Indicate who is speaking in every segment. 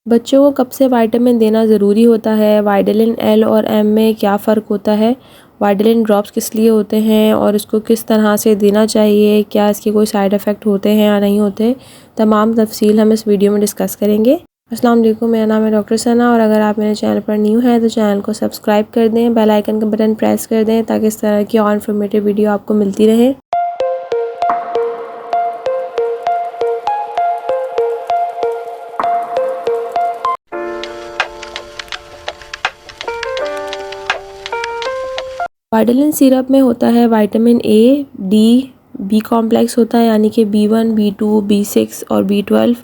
Speaker 1: बच्चों को कब से विटामिन देना ज़रूरी होता है, वाइटामिन एल और एम में क्या फ़र्क होता है, वाइटामिन ड्रॉप्स किस लिए होते हैं और इसको किस तरह से देना चाहिए, क्या इसके कोई साइड इफ़ेक्ट होते हैं या नहीं होते, तमाम तफसील हम इस वीडियो में डिस्कस करेंगे। अस्सलाम वालेकुम, मेरा नाम है डॉक्टर सना और अगर आप मेरे चैनल पर न्यू हैं तो चैनल को सब्सक्राइब कर दें, बेल आइकन का बटन प्रेस कर दें ताकि इस तरह की और इन्फॉर्मेटिव वीडियो आपको मिलती रहे। वाइटामिन सिरप में होता है vitamin A, D, B complex होता है यानी कि B1, B2, B6 और B12।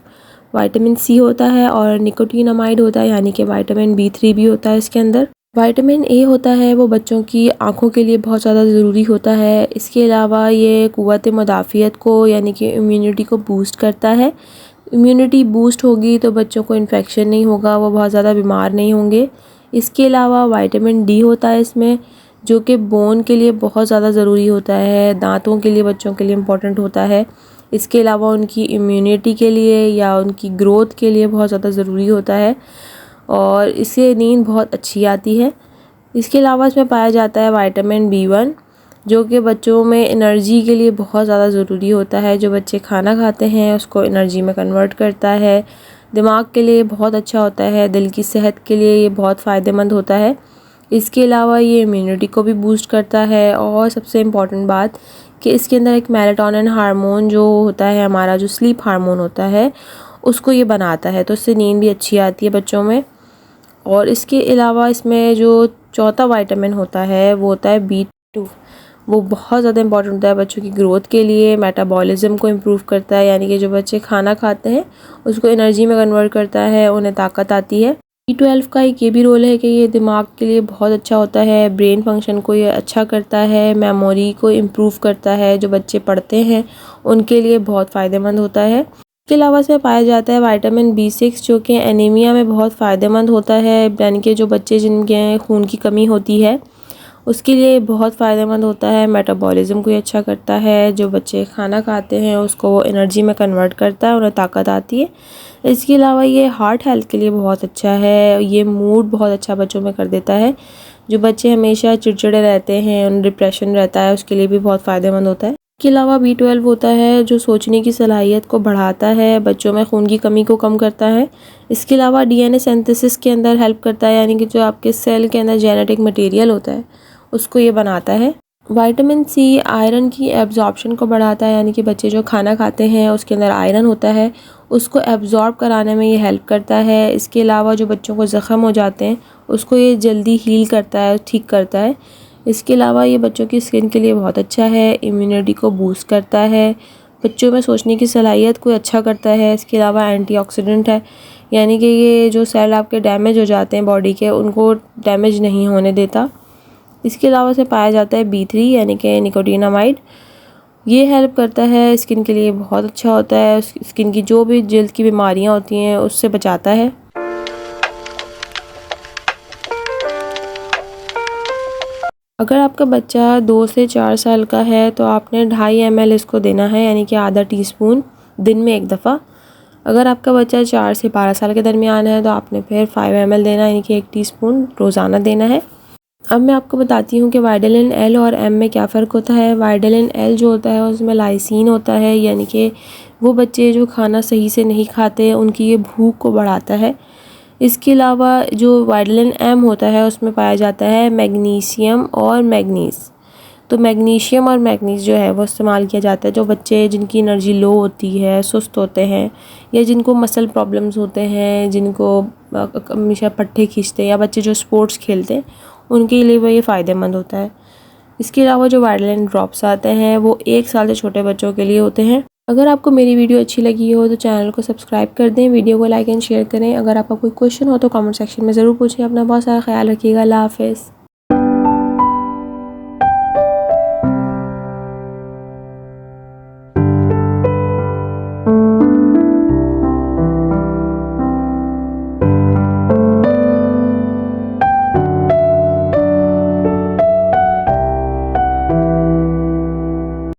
Speaker 1: विटामिन सी होता है और निकोटिनामाइड होता है यानी कि विटामिन B3 भी होता है इसके अंदर। विटामिन ए होता है वो बच्चों की आँखों के लिए बहुत ज़्यादा ज़रूरी होता है। इसके अलावा ये क़ुव्वत मुदाफ़ियत को यानी कि इम्यूनिटी को बूस्ट करता है। इम्यूनिटी बूस्ट होगी तो बच्चों को इन्फेक्शन नहीं होगा, वो बहुत ज़्यादा बीमार नहीं होंगे। इसके अलावा विटामिन डी होता है इसमें, जो कि बोन के लिए बहुत ज़्यादा ज़रूरी होता है, दांतों के लिए बच्चों के लिए इम्पोर्टेंट होता है। इसके अलावा उनकी इम्यूनिटी के लिए या उनकी ग्रोथ के लिए बहुत ज़्यादा ज़रूरी होता है और इससे नींद बहुत अच्छी आती है। इसके अलावा इसमें पाया जाता है विटामिन B1, जो कि बच्चों में एनर्जी के लिए बहुत ज़्यादा ज़रूरी होता है। जो बच्चे खाना खाते हैं उसको एनर्जी में कन्वर्ट करता है, दिमाग के लिए बहुत अच्छा होता है, दिल की सेहत के लिए ये बहुत फ़ायदेमंद होता है। इसके अलावा ये इम्यूनिटी को भी बूस्ट करता है और सबसे इम्पॉर्टेंट बात कि इसके अंदर एक मेलाटोनिन हार्मोन जो होता है, हमारा जो स्लीप हार्मोन होता है, उसको ये बनाता है, तो इससे नींद भी अच्छी आती है बच्चों में। और इसके अलावा इसमें जो चौथा विटामिन होता है वो होता है B2। वो बहुत ज़्यादा इंपॉर्टेंट होता है बच्चों की ग्रोथ के लिए, मेटाबॉलिज्म को इम्प्रूव करता है यानी कि जो बच्चे खाना खाते हैं उसको एनर्जी में कन्वर्ट करता है, उन्हें ताकत आती है। B12 का एक ये भी रोल है कि ये दिमाग के लिए बहुत अच्छा होता है, ब्रेन फंक्शन को ये अच्छा करता है, मेमोरी को इम्प्रूव करता है, जो बच्चे पढ़ते हैं उनके लिए बहुत फ़ायदेमंद होता है। इसके अलावा इसमें पाया जाता है विटामिन B6, जो कि एनीमिया में बहुत फ़ायदेमंद होता है, यानी कि जो बच्चे जिनके खून की कमी होती है उसके लिए बहुत फ़ायदेमंद होता है। मेटाबॉलिज्म को ये अच्छा करता है, जो बच्चे खाना खाते हैं उसको वो एनर्जी में कन्वर्ट करता है, उन्हें ताकत आती है। इसके अलावा ये हार्ट हेल्थ के लिए बहुत अच्छा है, ये मूड बहुत अच्छा बच्चों में कर देता है। जो बच्चे हमेशा चिड़चिड़े रहते हैं, उन्हें डिप्रेशन रहता है, उसके लिए भी बहुत फ़ायदेमंद होता है। इसके अलावा B12 होता है जो सोचने की सलाहियत को बढ़ाता है, बच्चों में खून की कमी को कम करता है। इसके अलावा DNA सिंथेसिस के अंदर हेल्प करता है, यानी कि जो आपके सेल के अंदर जेनेटिक मटेरियल होता है उसको ये बनाता है। विटामिन सी आयरन की एब्जॉर्प्शन को बढ़ाता है, यानी कि बच्चे जो खाना खाते हैं उसके अंदर आयरन होता है, उसको एब्जॉर्ब कराने में ये हेल्प करता है। इसके अलावा जो बच्चों को ज़ख़म हो जाते हैं उसको ये जल्दी हील करता है, ठीक करता है। इसके अलावा ये बच्चों की स्किन के लिए बहुत अच्छा है, इम्यूनिटी को बूस्ट करता है, बच्चों में सोचने की सलाहियत को अच्छा करता है। इसके अलावा एंटीऑक्सीडेंट है, यानी कि ये जो सेल आपके डैमेज हो जाते हैं बॉडी के उनको डैमेज नहीं होने देता। इसके अलावा से पाया जाता है B3 यानी कि निकोटिनामाइड, ये हेल्प करता है, स्किन के लिए बहुत अच्छा होता है, स्किन की जो भी जल्द की बीमारियां होती हैं उससे बचाता है। अगर आपका बच्चा 2 से 4 साल का है तो आपने 2.5 ml इसको देना है, यानी कि आधा टीस्पून दिन में एक दफ़ा। अगर आपका बच्चा 4 से 12 साल के दरमियान है तो आपने फिर 5 ml देना है, यानी कि 1 टीस्पून रोज़ाना देना है। अब मैं आपको बताती हूँ कि विटामिन एल और एम में क्या फ़र्क होता है। विटामिन एल जो होता है उसमें लाइसिन होता है, यानी कि वो बच्चे जो खाना सही से नहीं खाते उनकी ये भूख को बढ़ाता है। इसके अलावा जो विटामिन एम होता है उसमें पाया जाता है मैग्नीशियम और मैग्नीज़। तो मैग्नीशियम और मैग्नीज़ जो है वो इस्तेमाल किया जाता है जो बच्चे जिनकी एनर्जी लो होती है, सुस्त होते हैं या जिनको मसल प्रॉब्लम्स होते हैं, जिनको हमेशा पट्टे खींचते हैं या बच्चे जो स्पोर्ट्स खेलते हैं उनके लिए वो ये फ़ायदेमंद होता है। इसके अलावा जो विटामिन ड्रॉप्स आते हैं वो 1 साल से छोटे बच्चों के लिए होते हैं। अगर आपको मेरी वीडियो अच्छी लगी हो तो चैनल को सब्सक्राइब कर दें, वीडियो को लाइक एंड शेयर करें। अगर आपका कोई क्वेश्चन हो तो कमेंट सेक्शन में ज़रूर पूछें। अपना बहुत सारा ख्याल रखिएगा। अल्लाह हाफ़िज़।